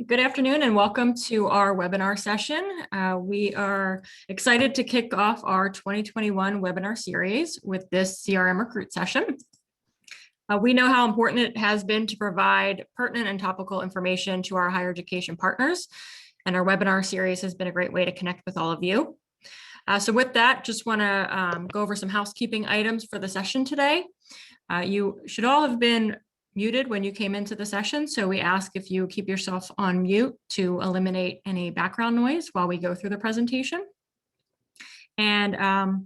Good afternoon and welcome to our webinar session. We are excited to kick off our 2021 webinar series with this CRM Recruit session. We know how important it has been to provide pertinent and topical information to our higher education partners, and our webinar series has been a great way to connect with all of you. So with that, just want to go over some housekeeping items for the session today. You should all have been muted when you came into the session, so we ask if you keep yourself on mute to eliminate any background noise while we go through the presentation. And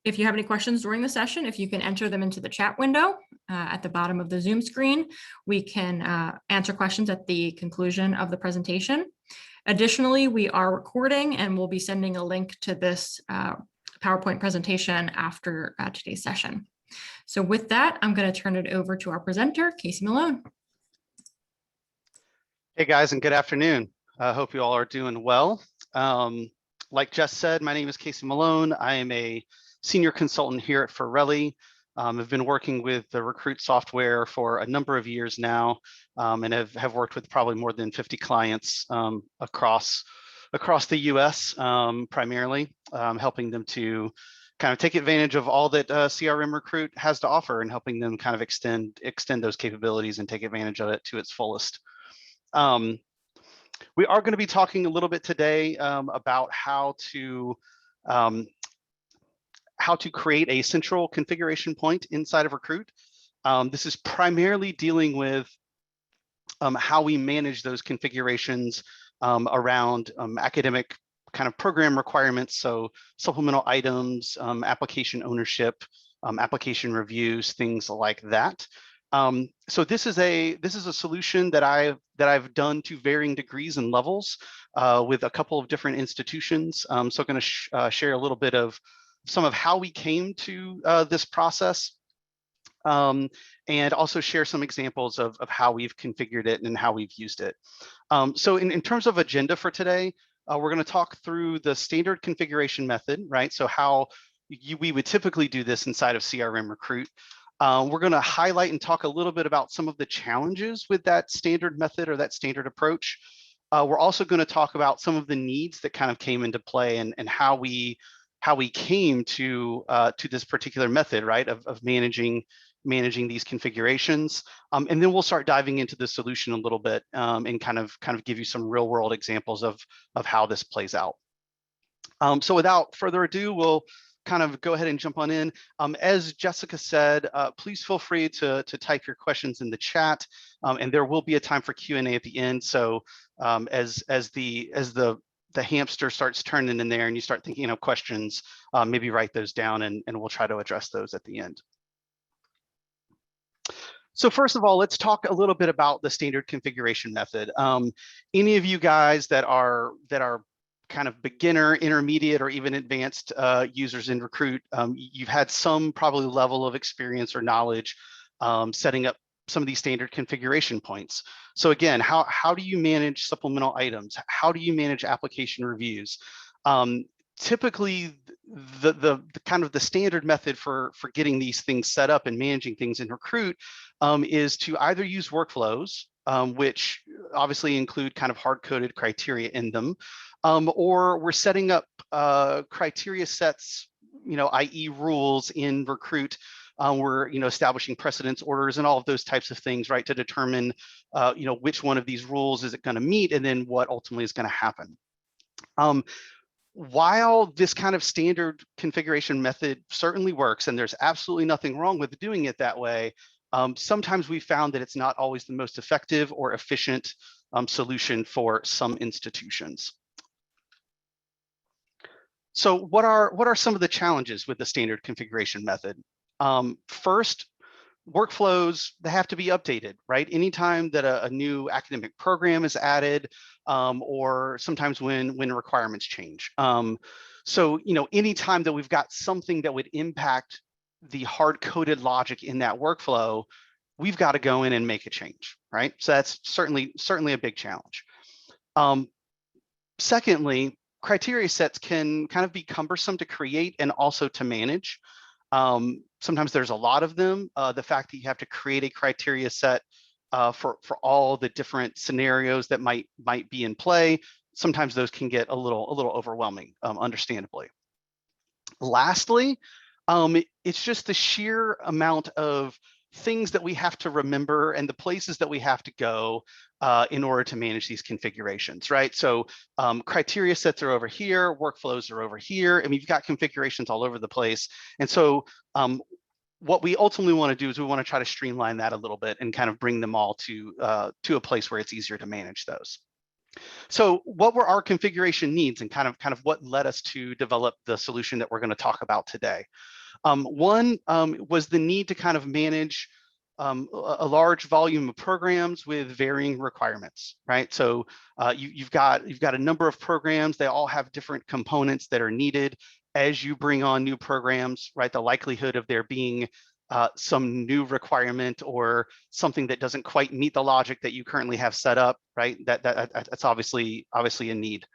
if you have any questions during the session, if you can enter them into the chat window at the bottom of the Zoom screen, we can answer questions at the conclusion of the presentation. Additionally, we are recording and we'll be sending a link to this PowerPoint presentation after today's session. So with that, I'm going to turn it over to our presenter, Casey Malone. Hey guys, and good afternoon. I hope you all are doing well. Like Jess said, my name is Casey Malone. I am a senior consultant here at Ferrilli. I've been working with the Recruit software for a number of years now, and have worked with probably more than 50 clients across the US, primarily, helping them to kind of take advantage of all that CRM Recruit has to offer and helping them kind of extend those capabilities and take advantage of it to its fullest. We are going to be talking a little bit today about how to create a central configuration point inside of Recruit. This is primarily dealing with how we manage those configurations around academic kind of program requirements, so supplemental items, application ownership, application reviews, things like that. So this is a solution that I've done to varying degrees and levels with a couple of different institutions. So I'm going to share a little bit of some of how we came to this process, and also share some examples of how we've configured it and how we've used it. So in terms of agenda for today, we're going to talk through the standard configuration method, right? So how we would typically do this inside of CRM Recruit. We're going to highlight and talk a little bit about some of the challenges with that standard method or that standard approach. We're also going to talk about some of the needs that kind of came into play and how we came to this particular method, right, of managing these configurations, and then we'll start diving into the solution a little bit and kind of give you some real world examples of how this plays out. So without further ado, we'll kind of go ahead and jump on in. As Jessica said, please feel free to type your questions in the chat, and there will be a time for Q&A at the end. So as the hamster starts turning in there and you start thinking of questions, maybe write those down and we'll try to address those at the end. So first of all, let's talk a little bit about the standard configuration method. Any of you guys that are kind of beginner, intermediate, or even advanced users in Recruit, you've had some probably level of experience or knowledge setting up some of these standard configuration points. So again, how do you manage supplemental items? How do you manage application reviews? Typically, the kind of the standard method for getting these things set up and managing things in Recruit is to either use workflows, which obviously include kind of hard-coded criteria in them, or we're setting up criteria sets, i.e. rules in Recruit. We're establishing precedence orders and all of those types of things, right, to determine which one of these rules is it going to meet and then what ultimately is going to happen. While this kind of standard configuration method certainly works, and there's absolutely nothing wrong with doing it that way, sometimes we found that it's not always the most effective or efficient solution for some institutions. So what are some of the challenges with the standard configuration method? First, workflows, they have to be updated, right? Anytime that a new academic program is added, or sometimes when requirements change. So, anytime that we've got something that would impact the hard-coded logic in that workflow, we've got to go in and make a change, right? So that's certainly a big challenge. Secondly, criteria sets can kind of be cumbersome to create and also to manage. Sometimes there's a lot of them. The fact that you have to create a criteria set for all the different scenarios that might be in play. Sometimes those can get a little overwhelming, understandably. Lastly, it's just the sheer amount of things that we have to remember and the places that we have to go in order to manage these configurations, right? So criteria sets are over here, workflows are over here, and we've got configurations all over the place. And so what we ultimately want to do is we want to try to streamline that a little bit and kind of bring them all to a place where it's easier to manage those. So what were our configuration needs and kind of what led us to develop the solution that we're going to talk about today? One was the need to kind of manage a large volume of programs with varying requirements, right? So you've got a number of programs. They all have different components that are needed. As you bring on new programs, right, the likelihood of there being some new requirement or something that doesn't quite meet the logic that you currently have set up, right? That's obviously a need.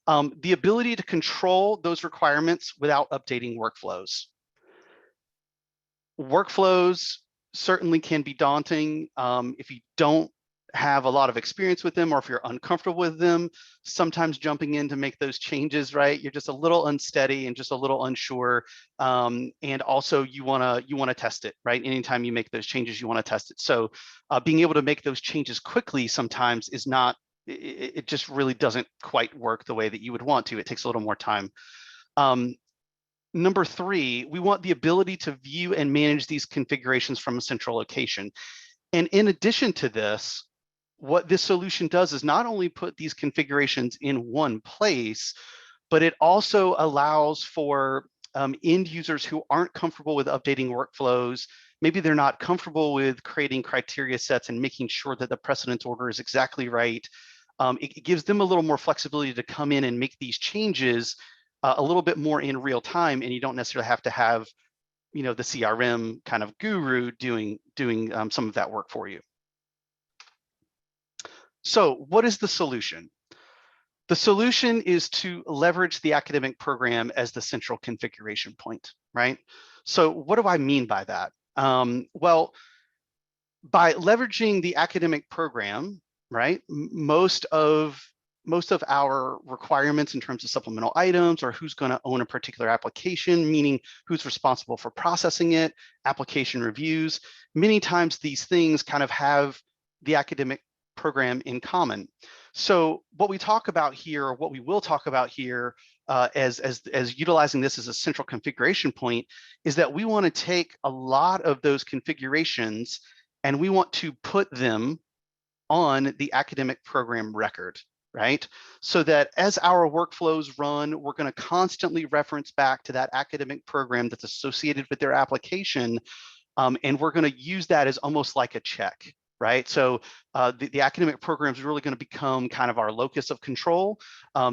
The ability to control those requirements without updating workflows. Workflows certainly can be daunting if you don't have a lot of experience with them, or if you're uncomfortable with them. Sometimes jumping in to make those changes, right, you're just a little unsteady and just a little unsure, and also you want to test it, right? Anytime you make those changes, you want to test it. So being able to make those changes quickly sometimes is not, it just really doesn't quite work the way that you would want to. It takes a little more time. Number three, we want the ability to view and manage these configurations from a central location. And in addition to this, what this solution does is not only put these configurations in one place, but it also allows for end users who aren't comfortable with updating workflows. Maybe they're not comfortable with creating criteria sets and making sure that the precedence order is exactly right. It gives them a little more flexibility to come in and make these changes a little bit more in real time, and you don't necessarily have to have, the CRM kind of guru doing some of that work for you. So what is the solution? The solution is to leverage the academic program as the central configuration point, right? So what do I mean by that? Well, by leveraging the academic program, right, most of our requirements in terms of supplemental items, or who's going to own a particular application, meaning who's responsible for processing it, application reviews, many times these things kind of have the academic program in common. So what we talk about here, or what we will talk about here as utilizing this as a central configuration point, is that we want to take a lot of those configurations and we want to put them on the academic program record, right? So that as our workflows run, we're going to constantly reference back to that academic program that's associated with their application, and we're going to use that as almost like a check, right? So the academic program is really going to become kind of our locus of control.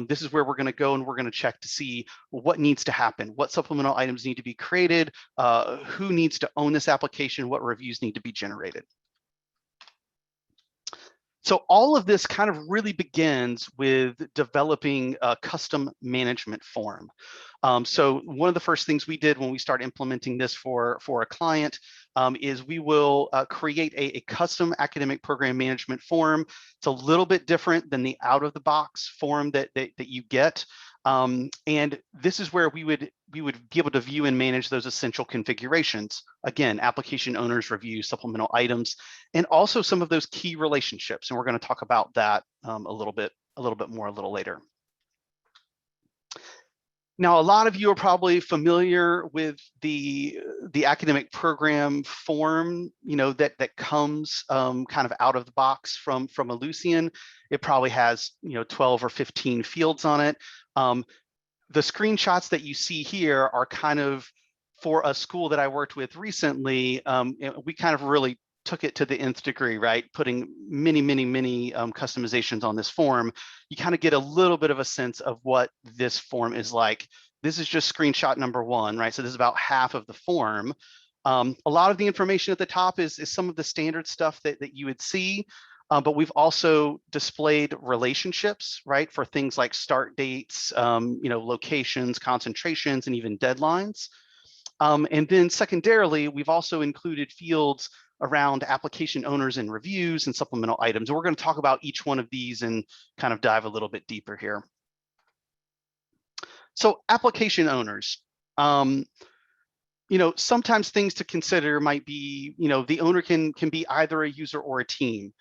This is where we're going to go and we're going to check to see what needs to happen, what supplemental items need to be created, who needs to own this application, what reviews need to be generated. So all of this kind of really begins with developing a custom management form. So one of the first things we did when we started implementing this for a client is we will create a custom academic program management form. It's a little bit different than the out-of-the-box form that you get. And this is where we would be able to view and manage those essential configurations. Again, application owners, review, supplemental items, and also some of those key relationships. And we're going to talk about that a little bit more a little later. Now, a lot of you are probably familiar with the academic program form, that comes kind of out of the box from Ellucian. It probably has 12 or 15 fields on it. The screenshots that you see here are kind of for a school that I worked with recently. We kind of really took it to the nth degree, right? Putting many customizations on this form. You kind of get a little bit of a sense of what this form is like. This is just screenshot number one, right? So this is about half of the form. A lot of the information at the top is some of the standard stuff that you would see. But we've also displayed relationships, right, for things like start dates, locations, concentrations, and even deadlines. And then secondarily, we've also included fields around application owners and reviews and supplemental items. And we're going to talk about each one of these and kind of dive a little bit deeper here. So application owners, sometimes things to consider might be, the owner can be either a user or a team.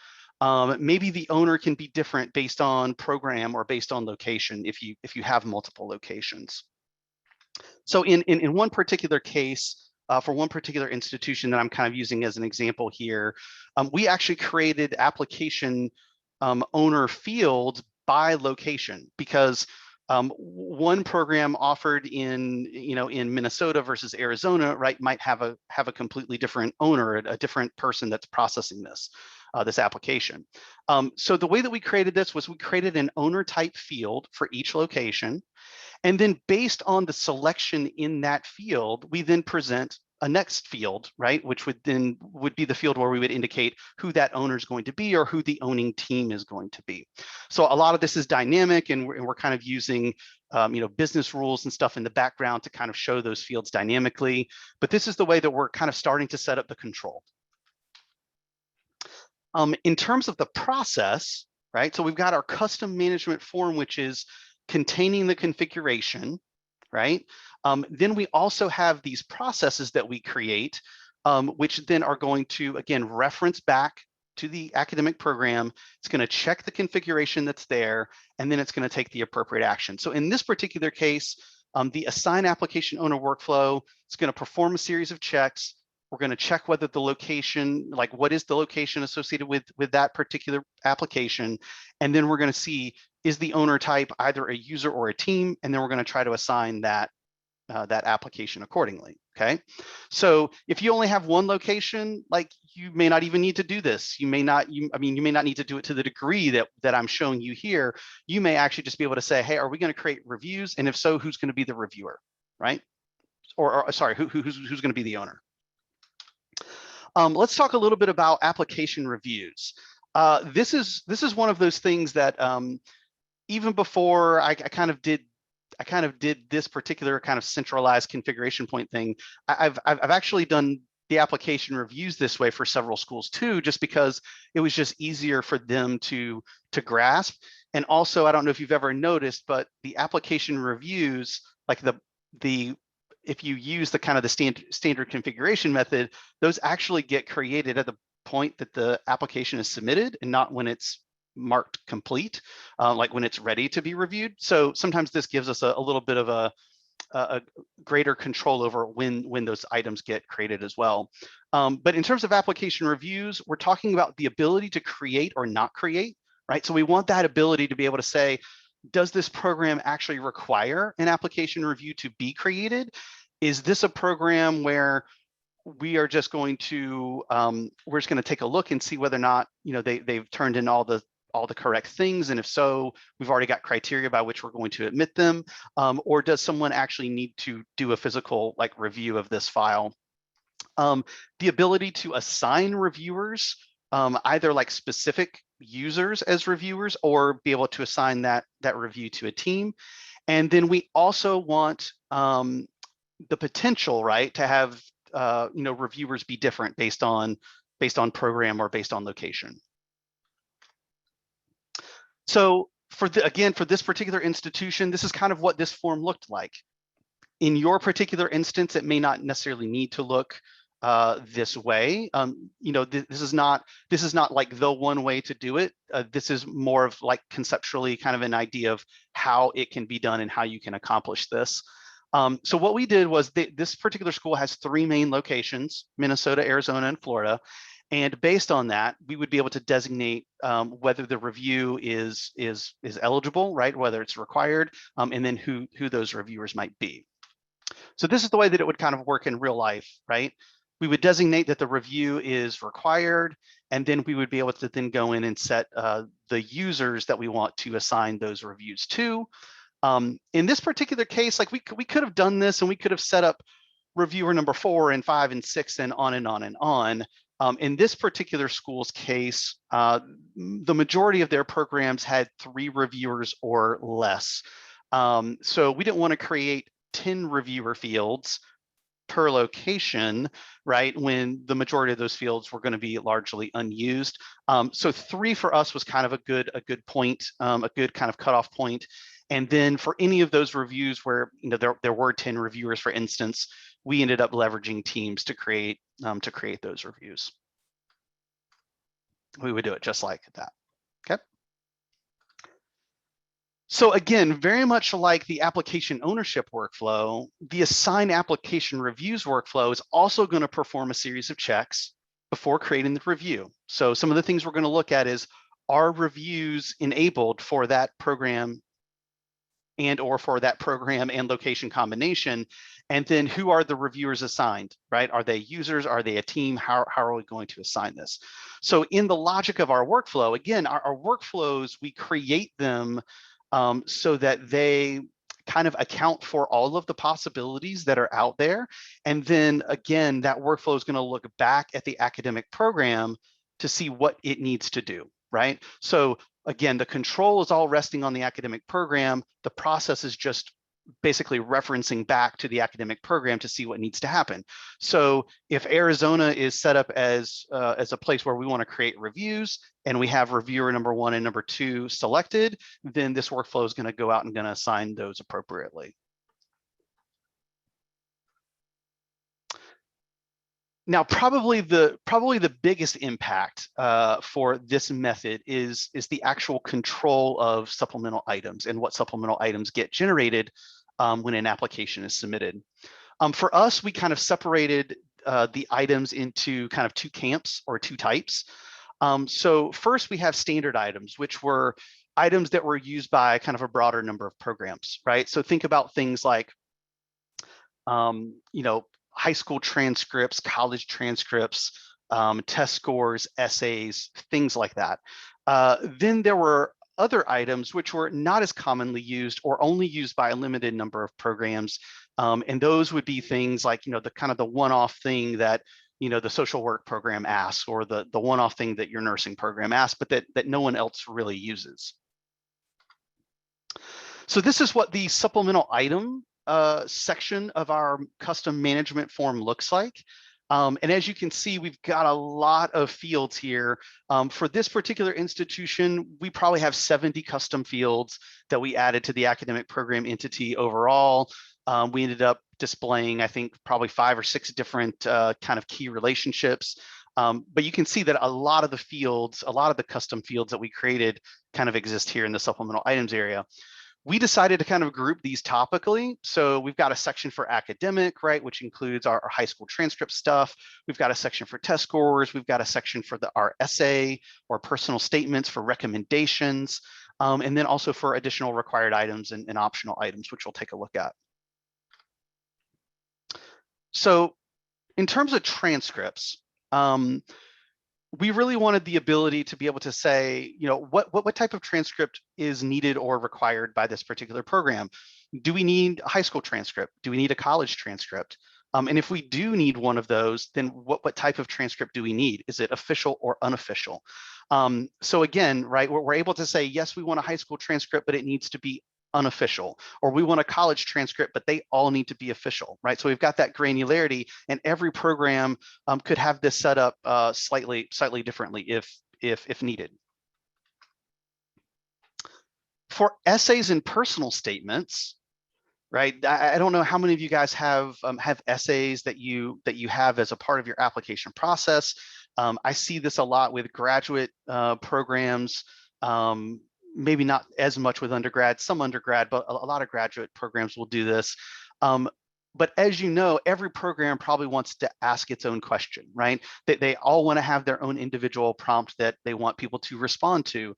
Maybe the owner can be different based on program or based on location if you have multiple locations. So in one particular case, for one particular institution that I'm kind of using as an example here, we actually created application owner fields by location because one program offered in Minnesota versus Arizona, right, might have a completely different owner, a different person that's processing this application. So the way that we created this was we created an owner type field for each location. And then based on the selection in that field, we then present a next field, right? Which would be the field where we would indicate who that owner is going to be or who the owning team is going to be. So a lot of this is dynamic, and we're kind of using business rules and stuff in the background to kind of show those fields dynamically. But this is the way that we're kind of starting to set up the control. In terms of the process, right? So we've got our custom management form, which is containing the configuration, right? Then we also have these processes that we create, which then are going to, again, reference back to the academic program. It's going to check the configuration that's there, and then it's going to take the appropriate action. So in this particular case, the assign application owner workflow is going to perform a series of checks. We're going to check whether the location, like what is the location associated with that particular application. And then we're going to see, is the owner type either a user or a team? And then we're going to try to assign that application accordingly. Okay. So if you only have one location, like you may not even need to do this. You may not need to do it to the degree that I'm showing you here. You may actually just be able to say, hey, are we going to create reviews? And if so, who's going to be the reviewer, right? Or sorry, who's going to be the owner? Let's talk a little bit about application reviews. This is one of those things that even before I kind of did this particular kind of centralized configuration point thing, I've actually done the application reviews this way for several schools too, just because it was just easier for them to grasp. And also, I don't know if you've ever noticed, but the application reviews, like if you use the kind of the standard configuration method, those actually get created at the point that the application is submitted and not when it's marked complete, like when it's ready to be reviewed. So sometimes this gives us a little bit of a greater control over when those items get created as well. But in terms of application reviews, we're talking about the ability to create or not create, right? So we want that ability to be able to say, does this program actually require an application review to be created? Is this a program where we are just going to take a look and see whether or not they've turned in all the correct things, and if so, we've already got criteria by which we're going to admit them, or does someone actually need to do a physical review of this file? The ability to assign reviewers, either specific users as reviewers, or be able to assign that review to a team. And then we also want the potential, right, to have reviewers be different based on program or based on location. So for this particular institution, this is kind of what this form looked like. In your particular instance, it may not necessarily need to look this way. This is not like the one way to do it. This is more of conceptually kind of an idea of how it can be done and how you can accomplish this. So what we did was this particular school has 3 main locations: Minnesota, Arizona, and Florida. And based on that, we would be able to designate whether the review is eligible, right? Whether it's required, and then who those reviewers might be. So this is the way that it would kind of work in real life, right? We would designate that the review is required, and then we would be able to then go in and set the users that we want to assign those reviews to. In this particular case, we could have done this, and we could have set up reviewer number 4 and 5 and 6 and on and on and on. In this particular school's case, the majority of their programs had 3 reviewers or less. So we didn't want to create 10 reviewer fields per location, right, when the majority of those fields were going to be largely unused. So 3 for us was kind of a good point, a good kind of cutoff point. And then for any of those reviews where there were 10 reviewers, for instance, we ended up leveraging teams to create those reviews. We would do it just like that. Okay. So again, very much like the application ownership workflow, the assign application reviews workflow is also going to perform a series of checks before creating the review. So some of the things we're going to look at is, are reviews enabled for that program or for that program and location combination? And then who are the reviewers assigned, right? Are they users? Are they a team? How are we going to assign this? So in the logic of our workflow, again, our workflows, we create them so that they kind of account for all of the possibilities that are out there. And then again, that workflow is going to look back at the academic program to see what it needs to do, right? So again, the control is all resting on the academic program. The process is just basically referencing back to the academic program to see what needs to happen. So if Arizona is set up as a place where we want to create reviews and we have reviewer number 1 and number 2 selected, then this workflow is going to go out and going to assign those appropriately. Now, probably the biggest impact for this method is the actual control of supplemental items and what supplemental items get generated when an application is submitted. For us, we kind of separated the items into kind of 2 camps or 2 types. So first, we have standard items, which were items that were used by kind of a broader number of programs, right? So think about things like, high school transcripts, college transcripts, test scores, essays, things like that. Then there were other items which were not as commonly used or only used by a limited number of programs. And those would be things like, the kind of the one-off thing that, the social work program asks, or the one-off thing that your nursing program asks, but that no one else really uses. So this is what the supplemental item section of our custom management form looks like. And as you can see, we've got a lot of fields here. For this particular institution, we probably have 70 custom fields that we added to the academic program entity overall. We ended up displaying, I think, probably 5 or 6 different kind of key relationships. But you can see that a lot of the fields, a lot of the custom fields that we created kind of exist here in the supplemental items area. We decided to kind of group these topically. So we've got a section for academic, right, which includes our high school transcript stuff. We've got a section for test scores. We've got a section for our essay or personal statements for recommendations, and then also for additional required items and optional items, which we'll take a look at. So in terms of transcripts, we really wanted the ability to be able to say, what type of transcript is needed or required by this particular program. Do we need a high school transcript? Do we need a college transcript? And if we do need one of those, then what type of transcript do we need? Is it official or unofficial? So again, right, we're able to say, yes, we want a high school transcript, but it needs to be unofficial, or we want a college transcript, but they all need to be official, right? So we've got that granularity, and every program could have this set up slightly differently if needed. For essays and personal statements, right? I don't know how many of you guys have essays that you have as a part of your application process. I see this a lot with graduate programs. Maybe not as much with undergrad, some undergrad, but a lot of graduate programs will do this. But as you know, every program probably wants to ask its own question, right? They all want to have their own individual prompt that they want people to respond to.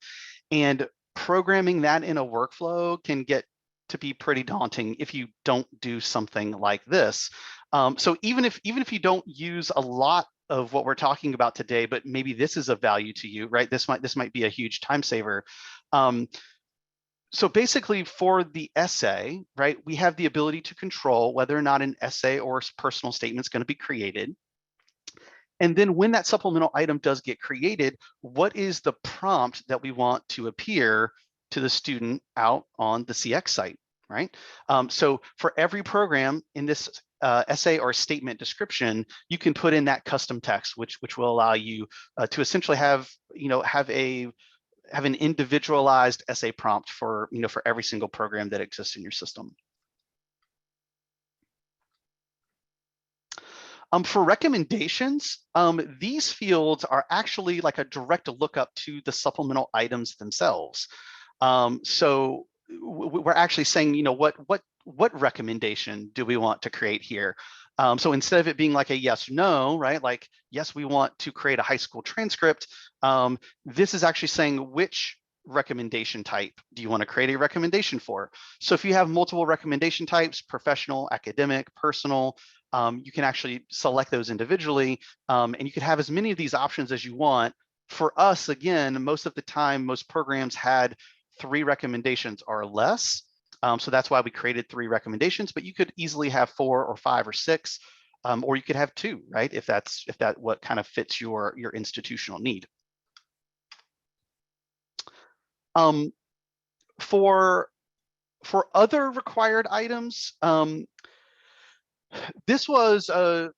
And programming that in a workflow can get to be pretty daunting if you don't do something like this. So even if you don't use a lot of what we're talking about today, but maybe this is of value to you, right? This might be a huge time saver. So basically for the essay, right, we have the ability to control whether or not an essay or personal statement is going to be created. And then when that supplemental item does get created, what is the prompt that we want to appear to the student out on the CX site, right? So for every program in this essay or statement description, you can put in that custom text, which will allow you to essentially have an individualized essay prompt for for every single program that exists in your system. For recommendations, these fields are actually like a direct lookup to the supplemental items themselves. So we're actually saying, what recommendation do we want to create here? So instead of it being like a yes, no, right? Like, yes, we want to create a high school transcript. This is actually saying which recommendation type do you want to create a recommendation for? So if you have multiple recommendation types, professional, academic, personal, you can actually select those individually, and you can have as many of these options as you want. For us, again, most of the time, most programs had 3 recommendations or less. So that's why we created 3 recommendations, but you could easily have 4 or 5 or 6, or you could have 2, right? If that what kind of fits your institutional need. For other required items, this was an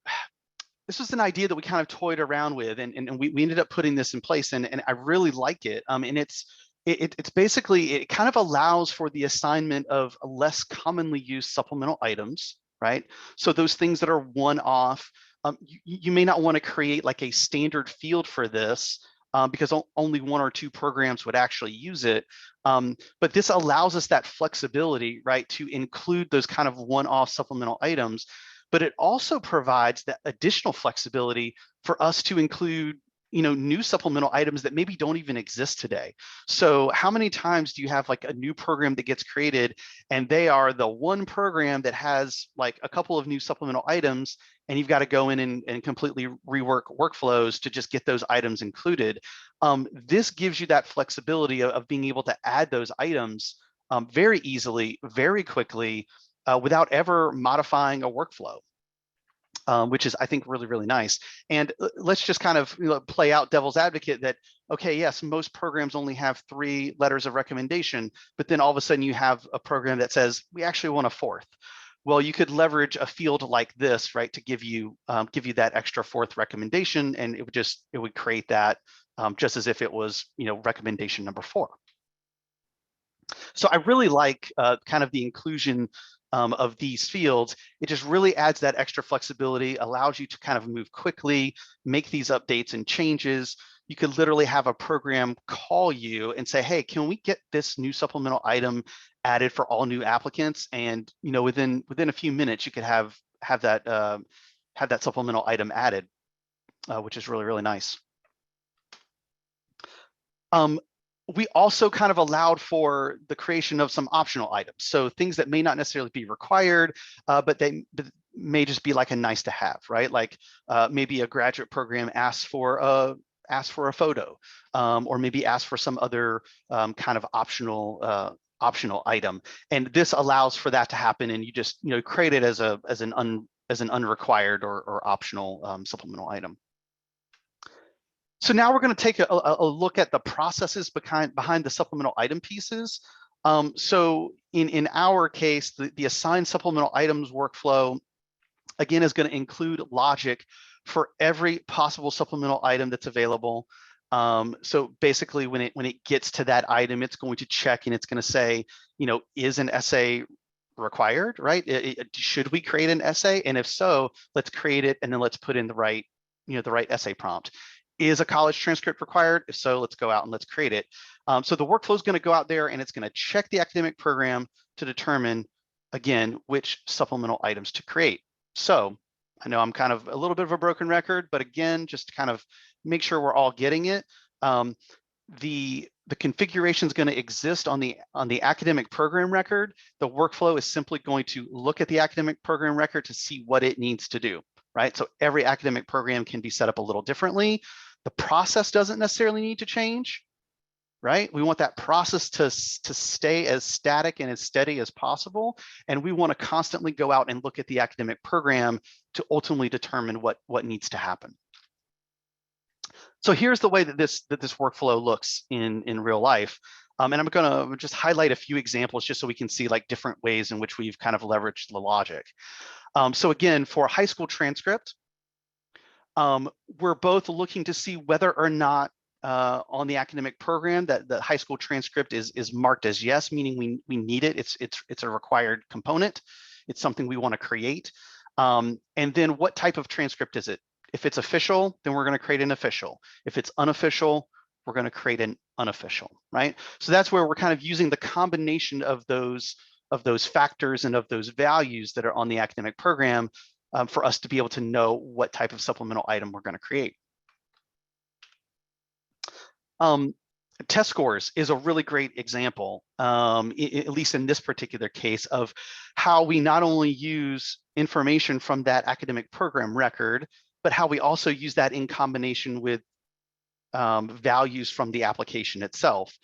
idea that we kind of toyed around with, and we ended up putting this in place, and I really like it. And it's basically, it kind of allows for the assignment of less commonly used supplemental items, right? So those things that are one-off, you may not want to create like a standard field for this, because only 1 or 2 programs would actually use it. But this allows us that flexibility, right, to include those kind of one-off supplemental items. But it also provides that additional flexibility for us to include, new supplemental items that maybe don't even exist today. So how many times do you have like a new program that gets created and they are the one program that has like a couple of new supplemental items, and you've got to go in and completely rework workflows to just get those items included? This gives you that flexibility of being able to add those items very easily, very quickly, without ever modifying a workflow, which is, I think, really, really nice. And let's just kind of play out devil's advocate that, okay, yes, most programs only have 3 letters of recommendation, but then all of a sudden you have a program that says, we actually want a 4th. Well, you could leverage a field like this, right, to give you that extra 4th recommendation, and it would create that just as if it was, recommendation number 4. So I really like kind of the inclusion of these fields. It just really adds that extra flexibility, allows you to kind of move quickly, make these updates and changes. You could literally have a program call you and say, hey, can we get this new supplemental item added for all new applicants? And within a few minutes, you could have that supplemental item added, which is really, really nice. We also kind of allowed for the creation of some optional items. So things that may not necessarily be required, but they may just be like a nice to have, right? Like maybe a graduate program asks for a photo, or maybe asks for some other kind of optional item. And this allows for that to happen, and you just create it as an unrequired or optional supplemental item. So now we're going to take a look at the processes behind the supplemental item pieces. So in our case, the assigned supplemental items workflow, again, is going to include logic for every possible supplemental item that's available. So basically, when it gets to that item, it's going to check and it's going to say, is an essay required, right? Should we create an essay? And if so, let's create it, and then let's put in the right essay prompt. Is a college transcript required? If so, let's go out and let's create it. So the workflow is going to go out there and it's going to check the academic program to determine, again, which supplemental items to create. So I know I'm kind of a little bit of a broken record, but again, just to kind of make sure we're all getting it. The configuration is going to exist on the academic program record. The workflow is simply going to look at the academic program record to see what it needs to do, right? So every academic program can be set up a little differently. The process doesn't necessarily need to change, right? We want that process to stay as static and as steady as possible. And we want to constantly go out and look at the academic program to ultimately determine what needs to happen. So here's the way that this workflow looks in real life. And I'm going to just highlight a few examples just so we can see like different ways in which we've kind of leveraged the logic. So again, for high school transcript, we're both looking to see whether or not on the academic program that the high school transcript is marked as yes, meaning we need it. It's a required component. It's something we want to create. And then what type of transcript is it? If it's official, then we're going to create an official. If it's unofficial, we're going to create an unofficial, right? So that's where we're kind of using the combination of those factors and of those values that are on the academic program for us to be able to know what type of supplemental item we're going to create. Test scores is a really great example, at least in this particular case, of how we not only use information from that academic program record, but how we also use that in combination with values from the application itself.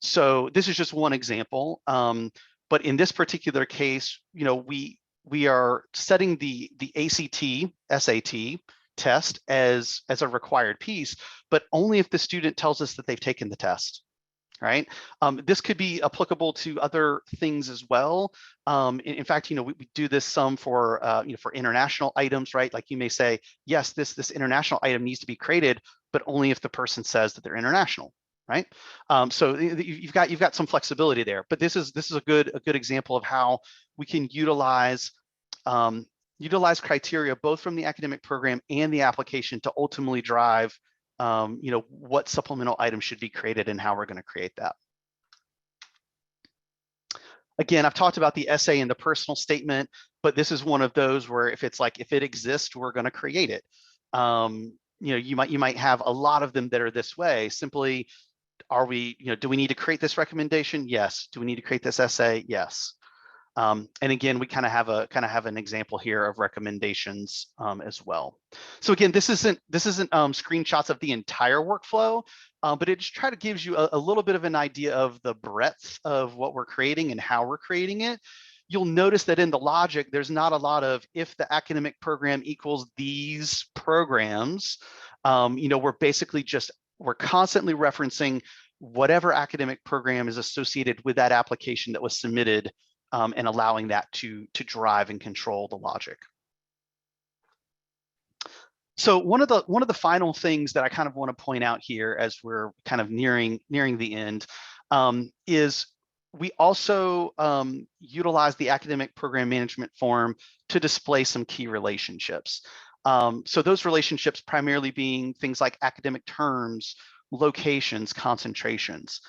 So this is just one example, but in this particular case, you know, we are setting the ACT, SAT test as a required piece, but only if the student tells us that they've taken the test, right? This could be applicable to other things as well. In fact, you know, we do this some for you know, for international items, right? Like you may say, yes, this international item needs to be created, but only if the person says that they're international, right? So you've got some flexibility there, but this is a good example of how we can utilize criteria both from the academic program and the application to ultimately drive you know, what supplemental items should be created and how we're going to create that. Again, I've talked about the essay and the personal statement, but this is one of those where if it exists, we're going to create it. You know, you might have a lot of them that are this way. Simply, you know, do we need to create this recommendation? Yes. Do we need to create this essay? Yes. And again, we kind of have an example here of recommendations as well. So again, this isn't screenshots of the entire workflow, but it just kind of gives you a little bit of an idea of the breadth of what we're creating and how we're creating it. You'll notice that in the logic, there's not a lot of if the academic program equals these programs. You know, we're constantly referencing whatever academic program is associated with that application that was submitted, and allowing that to drive and control the logic. So one of the final things that I kind of want to point out here as we're kind of nearing the end is we also utilize the academic program management form to display some key relationships. So those relationships primarily being things like academic terms, locations, concentrations.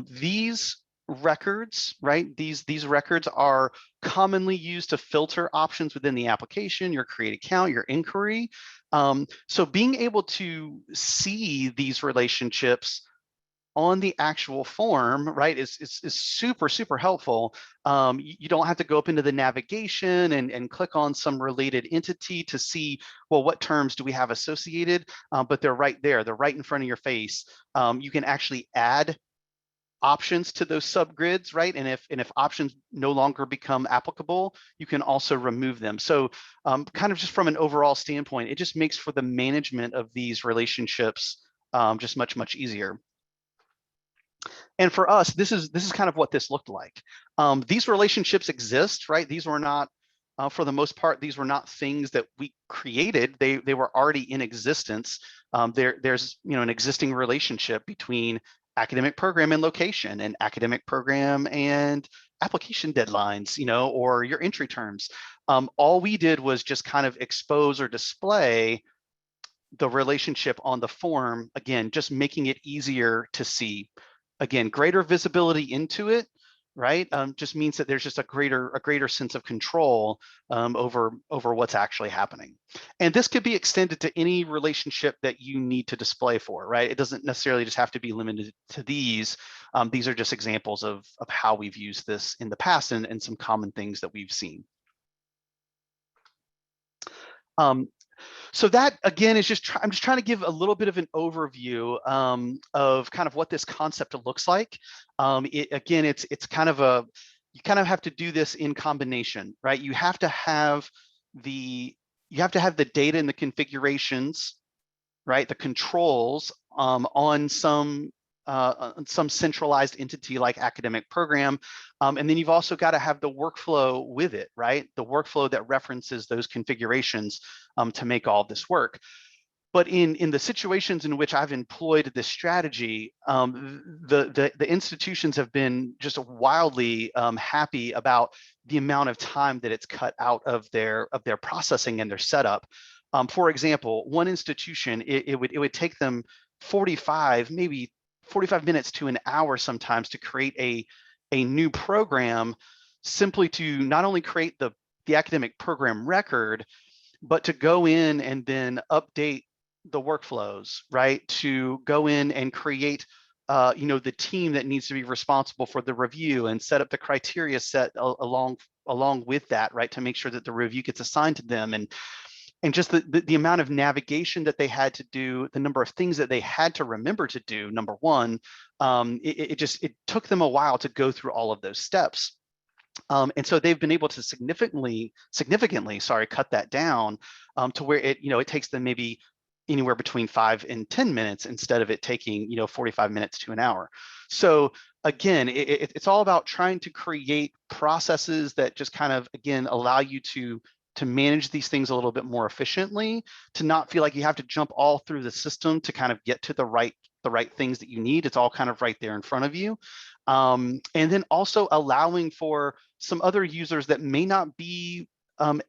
These records, right? These records are commonly used to filter options within the application, your create account, your inquiry. So being able to see these relationships on the actual form, right, is super, super helpful. You don't have to go up into the navigation and click on some related entity to see, well, what terms do we have associated? But they're right there. They're right in front of your face. You can actually add options to those subgrids, right? And if options no longer become applicable, you can also remove them. So kind of just from an overall standpoint, it just makes for the management of these relationships just much, much easier. And for us, this is kind of what this looked like. These relationships exist, right? These were not, for the most part, these were not things that we created. They were already in existence. There's, you know, an existing relationship between academic program and location, and academic program and application deadlines, you know, or your entry terms. All we did was just kind of expose or display the relationship on the form, again, just making it easier to see. Again, greater visibility into it, right? Just means that there's just a greater sense of control over what's actually happening. And this could be extended to any relationship that you need to display for, right? It doesn't necessarily just have to be limited to these. These are just examples of how we've used this in the past and some common things that we've seen. So that again is I'm just trying to give a little bit of an overview of kind of what this concept looks like. Again, it's kind of you kind of have to do this in combination, right? You have to have the data and the configurations, right? The controls on some some centralized entity like academic program. And then you've also got to have the workflow with it, right? The workflow that references those configurations to make all of this work. But in the situations in which I've employed this strategy, the institutions have been just wildly happy about the amount of time that it's cut out of their processing and their setup. For example, one institution, it would take them 45 minutes to an hour sometimes to create a new program, simply to not only create the academic program record, but to go in and then update the workflows, right? To go in and create the team that needs to be responsible for the review and set up the criteria set along with that, right? To make sure that the review gets assigned to them, and just the amount of navigation that they had to do, the number of things that they had to remember to do, number one, it took them a while to go through all of those steps. And so they've been able to significantly, cut that down to where it takes them maybe anywhere between 5 and 10 minutes instead of it taking 45 minutes to an hour. So again, it's all about trying to create processes that just kind of, again, allow you to manage these things a little bit more efficiently, to not feel like you have to jump all through the system to kind of get to the right things that you need. It's all kind of right there in front of you. And then also allowing for some other users that may not be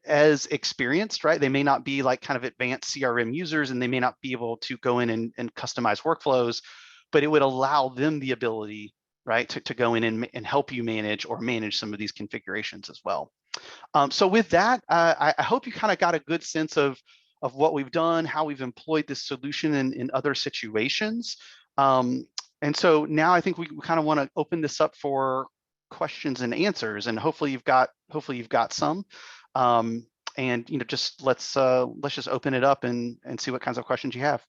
as experienced, right? They may not be like kind of advanced CRM users, and they may not be able to go in and customize workflows, but it would allow them the ability, right, to go in and help you manage some of these configurations as well. So with that, I hope you kind of got a good sense of what we've done, how we've employed this solution in other situations. And so now I think we kind of want to open this up for questions and answers, and hopefully you've got some. And just let's just open it up and see what kinds of questions you have.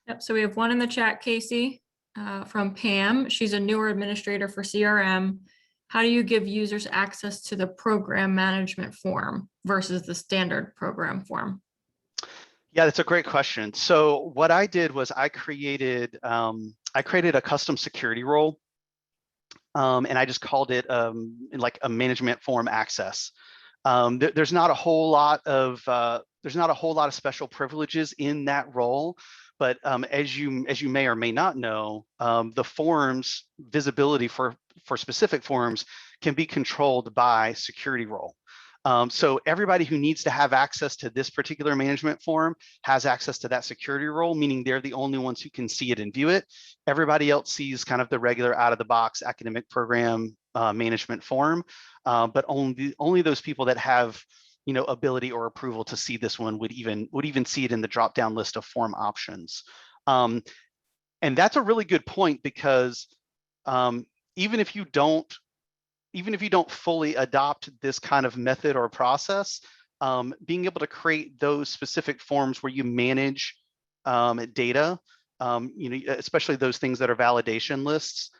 Yep. So we have one in the chat, Casey, from Pam. She's a newer administrator for CRM. How do you give users access to the program management form versus the standard program form? Yeah, that's a great question. So what I did was I created a custom security role, and I just called it like a management form access. There's not a whole lot of special privileges in that role, but as you may or may not know, the forms visibility for specific forms can be controlled by security role. So everybody who needs to have access to this particular management form has access to that security role, meaning they're the only ones who can see it and view it. Everybody else sees kind of the regular out of the box academic program management form, but only those people that have ability or approval to see this one would even see it in the drop down list of form options. And that's a really good point, because even if you don't fully adopt this kind of method or process, being able to create those specific forms where you manage data, especially those things that are validation lists,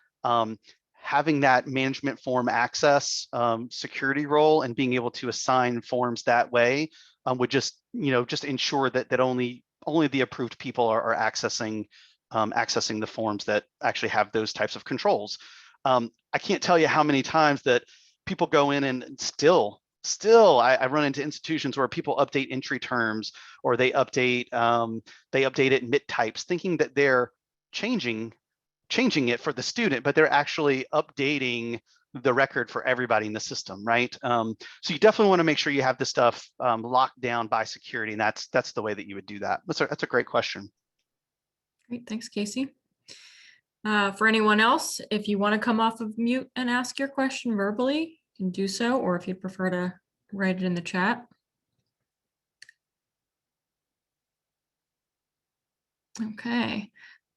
having that management form access security role and being able to assign forms that way would just ensure that only the approved people are accessing the forms that actually have those types of controls. I can't tell you how many times that people go in and still I run into institutions where people update entry terms, or they update admit types, thinking that they're changing it for the student, but they're actually updating the record for everybody in the system, right? So you definitely want to make sure you have this stuff locked down by security, and that's the way that you would do that. That's a great question. Great, thanks, Casey. For anyone else, if you want to come off of mute and ask your question verbally, you can do so, or if you'd prefer to write it in the chat. Okay.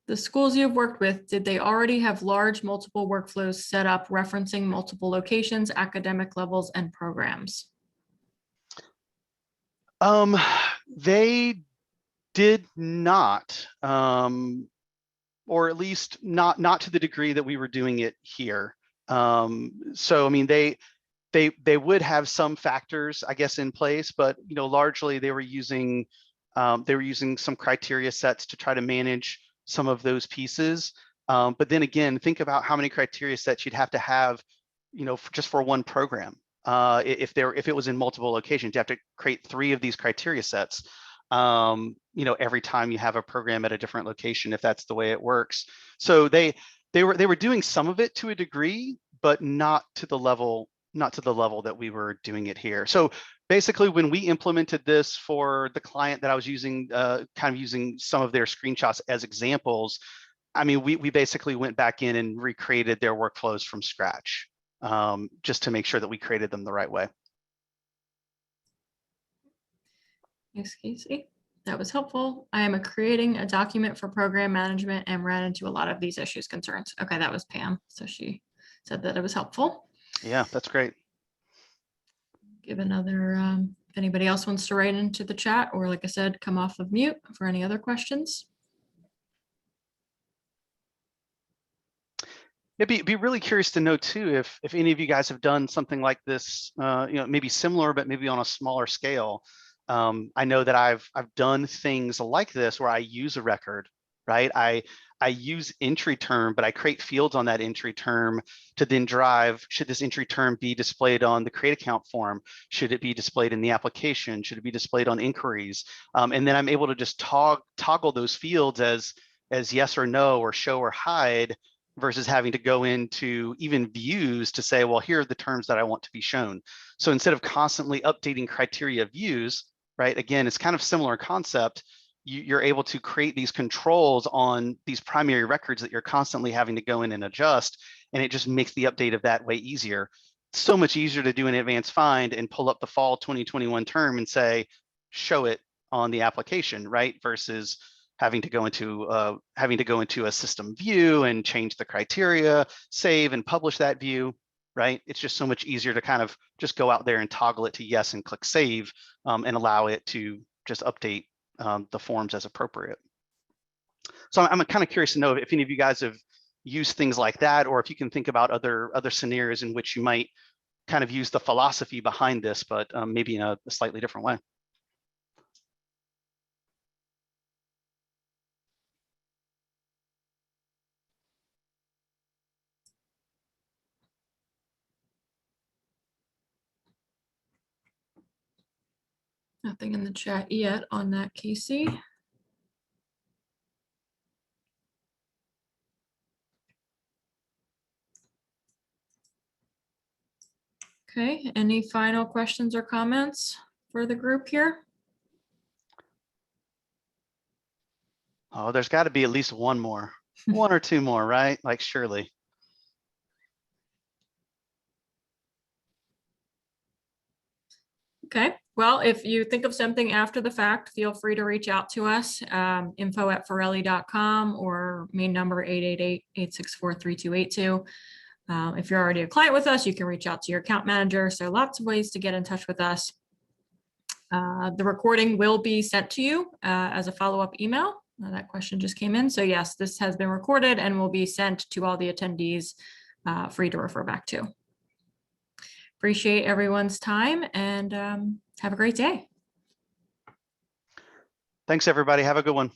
The schools you've worked with, did they already have large multiple workflows set up referencing multiple locations, academic levels, and programs? They did not, or at least not to the degree that we were doing it here. So I mean, they would have some factors, I guess, in place, but largely they were using some criteria sets to try to manage some of those pieces. But then again, think about how many criteria sets you'd have to have, just for one program. If it was in multiple locations, you have to create 3 of these criteria sets, every time you have a program at a different location, if that's the way it works. So they were doing some of it to a degree, but not to the level that we were doing it here. So basically, when we implemented this for the client that I was using, kind of using some of their screenshots as examples, I mean, we basically went back in and recreated their workflows from scratch, just to make sure that we created them the right way. Thanks, Casey. That was helpful. I am creating a document for program management and ran into a lot of these issues, concerns. Okay, that was Pam. So she said that it was helpful. Yeah, that's great. Give another, if anybody else wants to write into the chat, or like I said, come off of mute for any other questions. It'd be really curious to know too, if any of you guys have done something like this, maybe similar, but maybe on a smaller scale. I know that I've done things like this where I use a record, right? I use entry term, but I create fields on that entry term to then drive, should this entry term be displayed on the create account form? Should it be displayed in the application? Should it be displayed on inquiries? And then I'm able to just toggle those fields as yes or no, or show or hide, versus having to go into even views to say, well, here are the terms that I want to be shown. So instead of constantly updating criteria views, right? Again, it's kind of similar concept. You're able to create these controls on these primary records that you're constantly having to go in and adjust, and it just makes the update of that way easier. So much easier to do an advanced find and pull up the fall 2021 term and say, show it on the application, right? Versus having to go into a system view and change the criteria, save and publish that view, right? It's just so much easier to kind of just go out there and toggle it to yes and click save, and allow it to just update the forms as appropriate. So I'm kind of curious to know if any of you guys have used things like that, or if you can think about other scenarios in which you might kind of use the philosophy behind this, but maybe in a slightly different way. Nothing in the chat yet on that, Casey. Okay, any final questions or comments for the group here? Oh, there's got to be at least one more, one or two more, right? Like surely. Okay, well, if you think of something after the fact, feel free to reach out to us, info@ferrilli.com, or main number 888-864-3282. If you're already a client with us, you can reach out to your account manager. So lots of ways to get in touch with us. The recording will be sent to you as a follow-up email. That question just came in. So yes, this has been recorded and will be sent to all the attendees for you to refer back to. Appreciate everyone's time, and have a great day. Thanks, everybody. Have a good one.